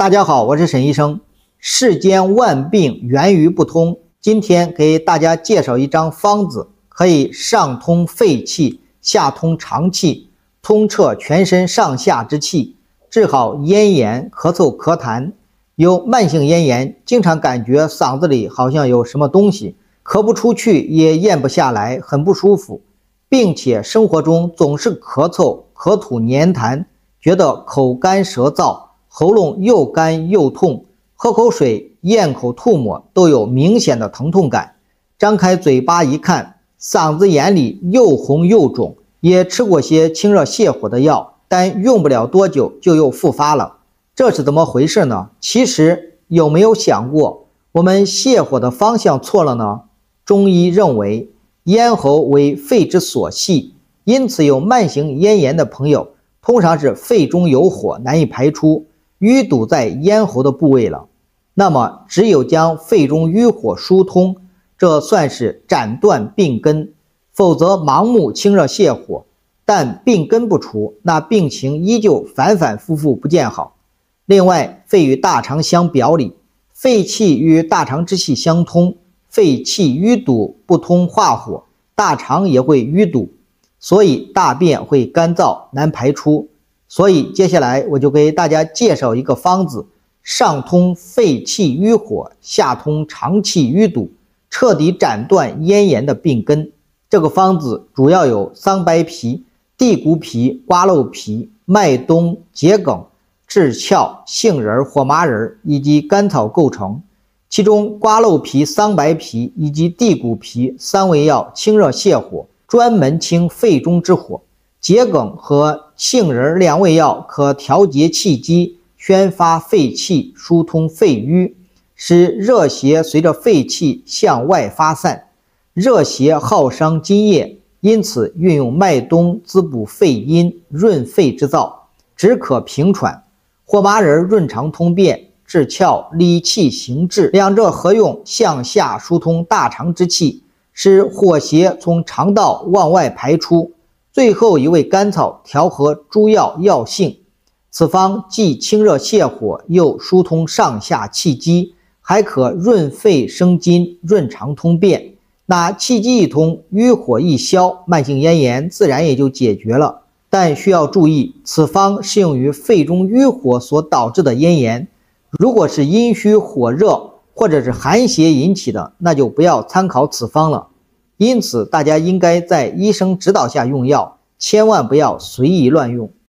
大家好，我是沈医生。世间万病源于不通，今天给大家介绍一张方子，可以上通肺气，下通肠气，通彻全身上下之气，治好咽炎、咳嗽、咳痰。有慢性咽炎，经常感觉嗓子里好像有什么东西，咳不出去也咽不下来，很不舒服，并且生活中总是咳嗽、口吐黏痰，觉得口干舌燥，喉咙又干又痛，喝口水、咽口吐沫都有明显的疼痛感。张开嘴巴一看，嗓子眼里又红又肿，也吃过些清热泻火的药，但用不了多久就又复发了。这是怎么回事呢？其实有没有想过，我们泻火的方向错了呢？中医认为，咽喉为肺之所系，因此有慢性咽炎的朋友，通常是肺中有火难以排出，淤堵在咽喉的部位了。那么只有将肺中淤火疏通，这算是斩断病根，否则盲目清热泻火，但病根不除，那病情依旧反反复复不见好。另外，肺与大肠相表里，肺气与大肠之气相通，肺气淤堵不通化火，大肠也会淤堵，所以大便会干燥难排出。所以接下来我就给大家介绍一个方子，上通肺气瘀火，下通肠气淤堵，彻底斩断咽炎的病根。这个方子主要有桑白皮、地骨皮、瓜蒌皮、麦冬、桔梗、枳壳、杏仁、火麻仁以及甘草构成。其中瓜蒌皮、桑白皮以及地骨皮三味药清热泻火，专门清肺中之火。桔梗和杏仁两味药可调节气机，宣发肺气，疏通肺瘀，使热邪随着肺气向外发散。热邪耗伤津液，因此运用麦冬滋补肺阴，润肺之燥，止渴平喘。火麻仁润肠通便，枳壳理气行滞，两者合用向下疏通大肠之气，使火邪从肠道往外排出。最后一味甘草调和诸药药性，此方既清热泻火，又疏通上下气机，还可润肺生津，润肠通便。那气机一通，瘀火一消，慢性咽炎自然也就解决了。但需要注意，此方适用于肺中瘀火所导致的咽炎。如果是阴虚火热或者是寒邪引起的，那就不要参考此方了。因此大家应该在医生指导下用药，千万不要随意乱用。